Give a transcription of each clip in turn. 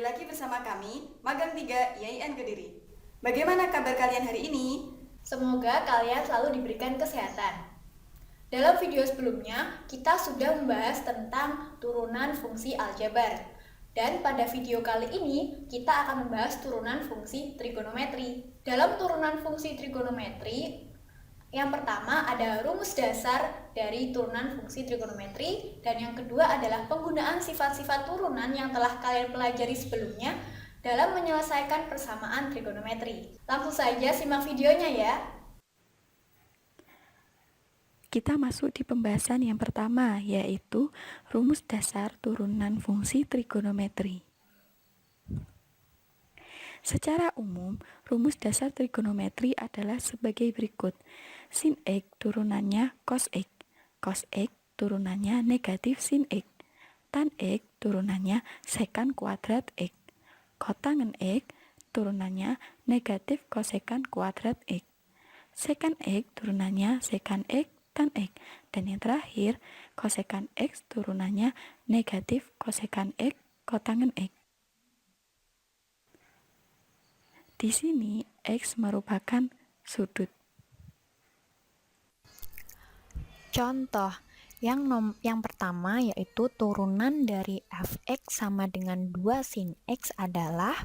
lagi bersama kami, Magang 3 IAIN Kediri. Bagaimana kabar kalian hari ini? Semoga kalian selalu diberikan kesehatan. Dalam video sebelumnya, kita sudah membahas tentang turunan fungsi aljabar. Dan pada video kali ini, kita akan membahas turunan fungsi trigonometri. Dalam turunan fungsi trigonometri, yang pertama ada rumus dasar dari turunan fungsi trigonometri, dan yang kedua adalah penggunaan sifat-sifat turunan yang telah kalian pelajari sebelumnya dalam menyelesaikan persamaan trigonometri. Langsung saja simak videonya ya. Kita masuk di pembahasan yang pertama, yaitu rumus dasar turunan fungsi trigonometri. Secara umum, rumus dasar trigonometri adalah sebagai berikut. Sin X turunannya cos X, cos X turunannya negatif sin X, tan X turunannya sekan kuadrat X, kotangen X turunannya negatif kosekan kuadrat X, sekan X turunannya sekan X tan X, dan yang terakhir kosekan X turunannya negatif kosekan X kotangen X. Di sini X merupakan sudut. Contoh yang pertama yaitu turunan dari fx sama dengan 2 sin x adalah,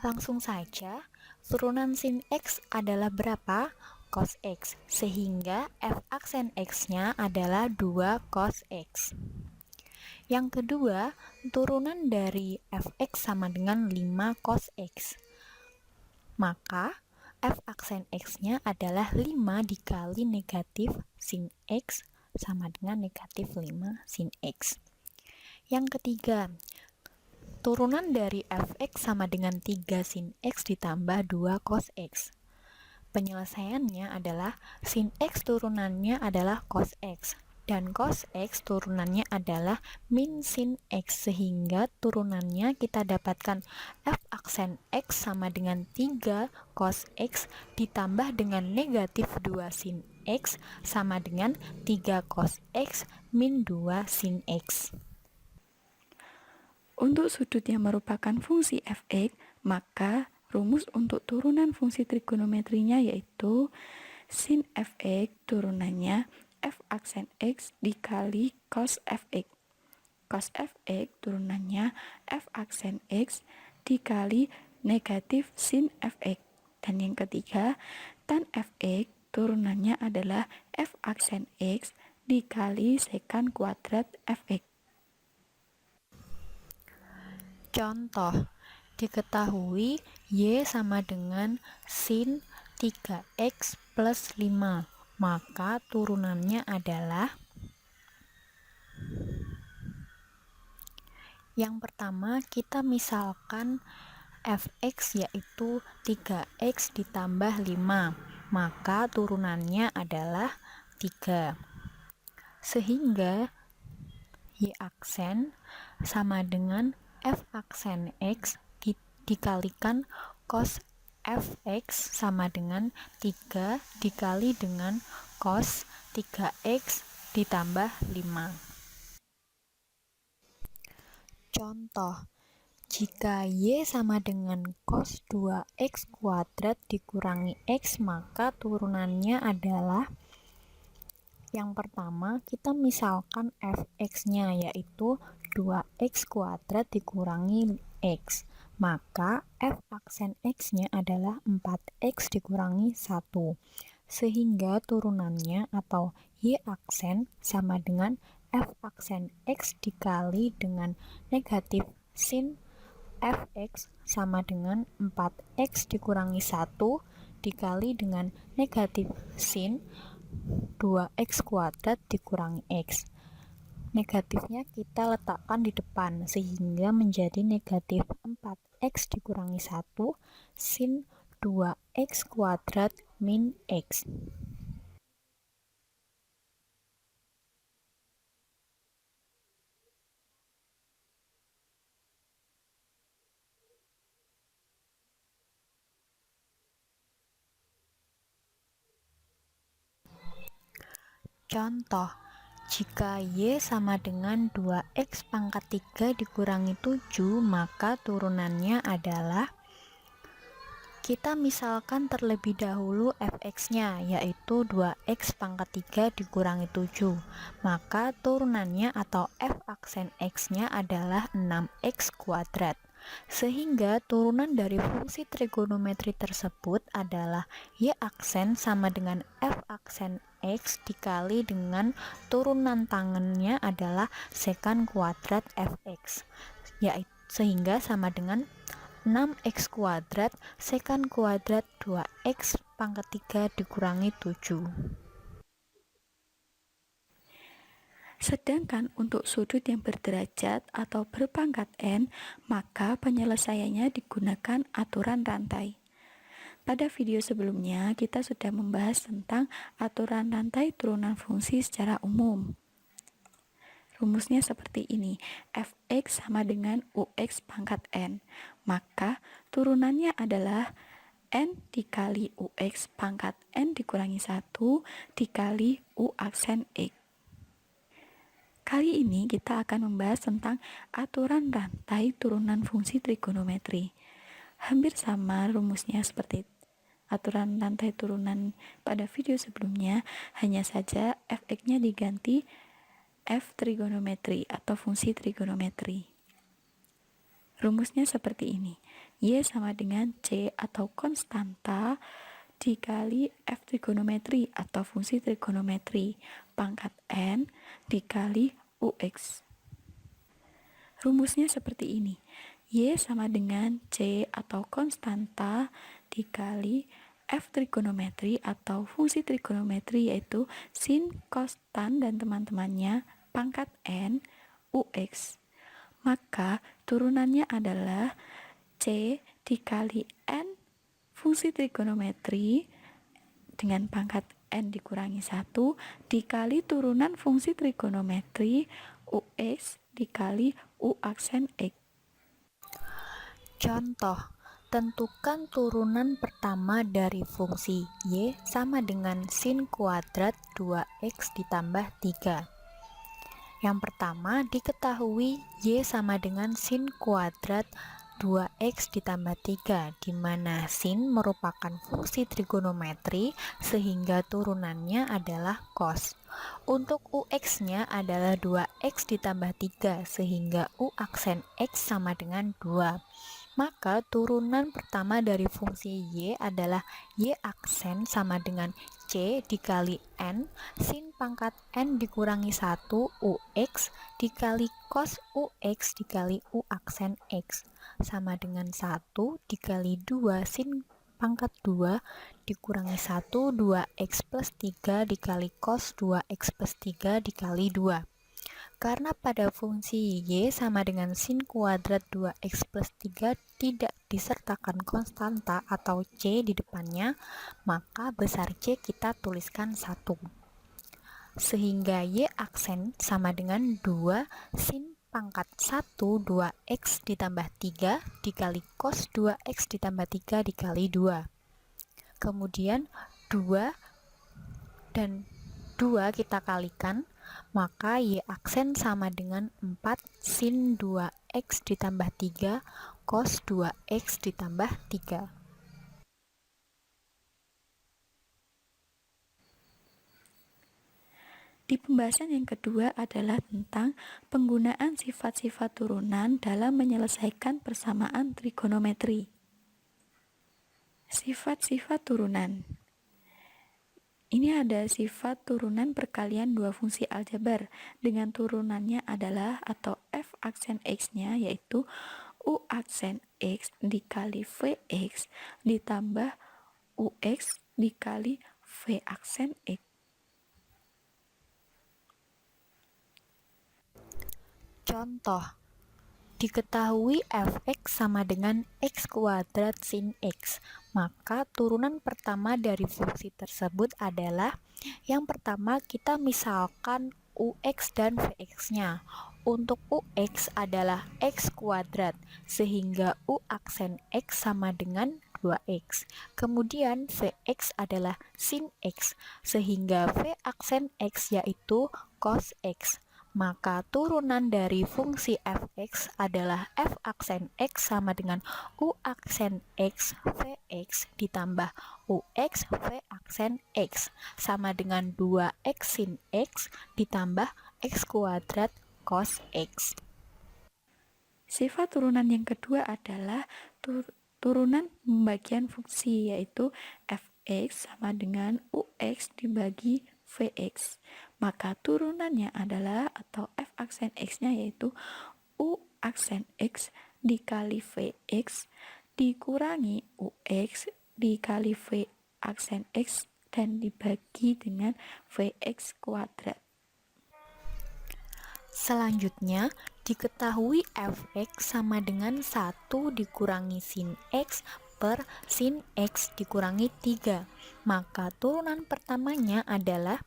langsung saja turunan sin x adalah berapa? Cos x, sehingga f aksen x-nya adalah 2 cos x. Yang kedua, turunan dari fx sama dengan 5 cos x. Maka f aksen x-nya adalah 5 dikali negatif sin x sama dengan negatif 5 sin x. Yang ketiga, turunan dari fx sama dengan 3 sin x ditambah 2 cos x. Penyelesaiannya adalah sin x turunannya adalah cos x, dan cos x turunannya adalah min sin x, sehingga turunannya kita dapatkan f aksen x sama dengan 3 cos x ditambah dengan negatif 2 sin x sama dengan 3 cos x min 2 sin x. Untuk sudut yang merupakan fungsi fx, maka rumus untuk turunan fungsi trigonometrinya yaitu sin fx turunannya f aksen x dikali cos fx. Cos fx turunannya f aksen x dikali negatif sin fx. Dan yang ketiga, tan fx turunannya adalah f aksen x dikali sekan kuadrat fx. Contoh, diketahui y sama dengan sin 3x plus 5, maka turunannya adalah, yang pertama kita misalkan fx yaitu 3x ditambah 5, maka turunannya adalah 3, sehingga y aksen sama dengan f aksen x dikalikan cos fx sama dengan 3 dikali dengan cos 3x ditambah 5. Contoh, jika y sama dengan cos 2x kuadrat dikurangi x, maka turunannya adalah, yang pertama kita misalkan fx-nya yaitu 2x kuadrat dikurangi x, maka f aksen x-nya adalah 4x dikurangi 1, sehingga turunannya atau y aksen sama dengan f aksen x dikali dengan negatif sin fx sama dengan 4x dikurangi 1 dikali dengan negatif sin 2x kuadrat dikurangi x. Negatifnya kita letakkan di depan sehingga menjadi negatif 4x dikurangi 1 sin 2x kuadrat min x. Contoh, Jika Y sama dengan 2X pangkat 3 dikurangi 7, maka turunannya adalah, kita misalkan terlebih dahulu fx-nya, yaitu 2x pangkat 3 dikurangi 7. Maka turunannya atau f aksen x-nya adalah 6x kuadrat. Sehingga turunan dari fungsi trigonometri tersebut adalah y aksen sama dengan f aksen x dikali dengan turunan tangannya adalah sekant kuadrat fx, yaitu sehingga sama dengan 6x kuadrat sekant kuadrat 2x pangkat 3 dikurangi 7. Sedangkan untuk sudut yang berderajat atau berpangkat n, maka penyelesaiannya digunakan aturan rantai. Pada video sebelumnya, kita sudah membahas tentang aturan rantai turunan fungsi secara umum. Rumusnya seperti ini, fx sama dengan ux pangkat n, maka turunannya adalah n dikali ux pangkat n dikurangi 1 dikali u aksen x. Kali ini kita akan membahas tentang aturan rantai turunan fungsi trigonometri. Hampir sama rumusnya seperti aturan rantai turunan pada video sebelumnya, hanya saja fx-nya diganti f trigonometri atau fungsi trigonometri. Rumusnya seperti ini, y sama dengan c atau konstanta dikali f trigonometri atau fungsi trigonometri pangkat n dikali ux. Rumusnya seperti ini, y sama dengan c atau konstanta dikali f trigonometri atau fungsi trigonometri yaitu sin, cos, tan dan teman-temannya pangkat n ux. Maka turunannya adalah c dikali n fungsi trigonometri dengan pangkat n dikurangi 1 dikali turunan fungsi trigonometri ux dikali u aksen x. Contoh, tentukan turunan pertama dari fungsi y sama dengan sin kuadrat 2x ditambah 3. Yang pertama diketahui y sama dengan sin kuadrat 2x ditambah 3, di mana sin merupakan fungsi trigonometri sehingga turunannya adalah cos. Untuk ux-nya adalah 2x ditambah 3 sehingga u aksen x sama dengan 2. Maka turunan pertama dari fungsi y adalah y aksen sama dengan c dikali n sin pangkat n dikurangi 1 ux dikali cos ux dikali u aksen x sama dengan 1 dikali 2 sin pangkat 2 dikurangi 1 2x plus 3 dikali cos 2x plus 3 dikali 2. Karena pada fungsi y sama dengan sin kuadrat 2x plus 3 tidak disertakan konstanta atau c di depannya, maka besar C kita tuliskan 1. Sehingga y aksen sama dengan 2 sin pangkat 1 2x ditambah 3 dikali cos 2x ditambah 3 dikali 2. Kemudian 2 dan 2 kita kalikan, maka y aksen sama dengan 4 sin 2x ditambah 3 cos 2x ditambah 3. Di pembahasan yang kedua adalah tentang penggunaan sifat-sifat turunan dalam menyelesaikan persamaan trigonometri. Sifat-sifat turunan. Ini ada sifat turunan perkalian dua fungsi aljabar dengan turunannya adalah atau f aksen x-nya yaitu u aksen x dikali vx ditambah ux dikali v aksen x. Contoh, diketahui fx sama dengan x kuadrat sin x, maka turunan pertama dari fungsi tersebut adalah, yang pertama kita misalkan ux dan vx-nya. Untuk ux adalah x kuadrat, sehingga u aksen x sama dengan 2x. Kemudian vx adalah sin x, sehingga v aksen x yaitu cos X. Maka turunan dari fungsi fx adalah f aksen x sama dengan u aksen x vx ditambah ux v aksen x sama dengan 2x sin x ditambah x kuadrat cos x. Sifat turunan yang kedua adalah turunan pembagian fungsi, yaitu fx sama dengan ux dibagi vx. Maka turunannya adalah, atau f aksen x-nya yaitu u aksen x dikali vx dikurangi ux dikali v aksen x dan dibagi dengan vx kuadrat. Selanjutnya, diketahui fx sama dengan 1 dikurangi sin x per sin x dikurangi 3. Maka turunan pertamanya adalah,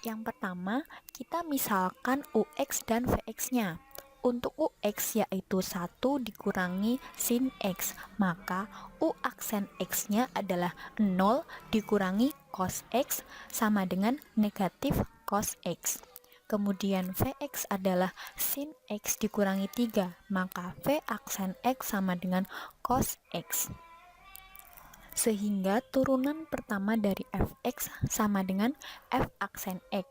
yang pertama, kita misalkan ux dan vx-nya. Untuk ux yaitu 1 dikurangi sin x, maka u aksen x-nya adalah 0 dikurangi cos x sama dengan negatif cos x. Kemudian vx adalah sin x dikurangi 3, maka v aksen x sama dengan cos x. Sehingga turunan pertama dari fx sama dengan f aksen x.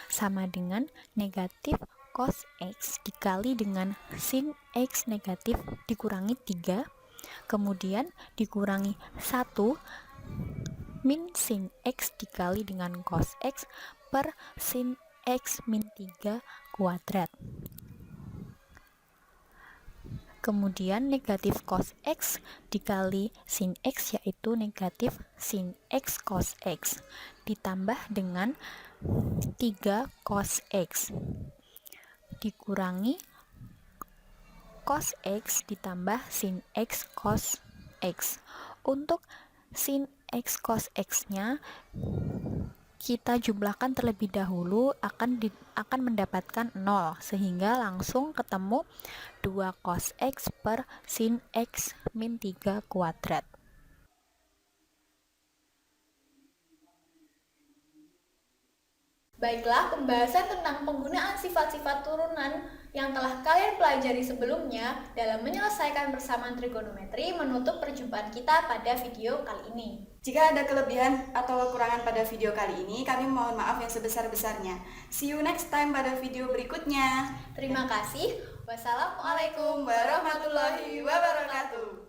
Sama dengan negatif cos x dikali dengan sin x negatif dikurangi 3, kemudian dikurangi 1 min sin x dikali dengan cos x per sin x min 3 kuadrat. Kemudian negatif cos x dikali sin x yaitu negatif sin x cos x ditambah dengan 3 cos x dikurangi cos x ditambah sin x cos x. Untuk sin x cos x-nya kita jumlahkan terlebih dahulu, akan mendapatkan 0, sehingga langsung ketemu 2 cos x per sin x min 3 kuadrat. Baiklah, pembahasan tentang penggunaan sifat-sifat turunan yang telah kalian pelajari sebelumnya dalam menyelesaikan persamaan trigonometri menutup perjumpaan kita pada video kali ini. Jika ada kelebihan atau kekurangan pada video kali ini, kami mohon maaf yang sebesar-besarnya. See you next time pada video berikutnya. Terima kasih. Wassalamualaikum Assalamualaikum warahmatullahi wabarakatuh.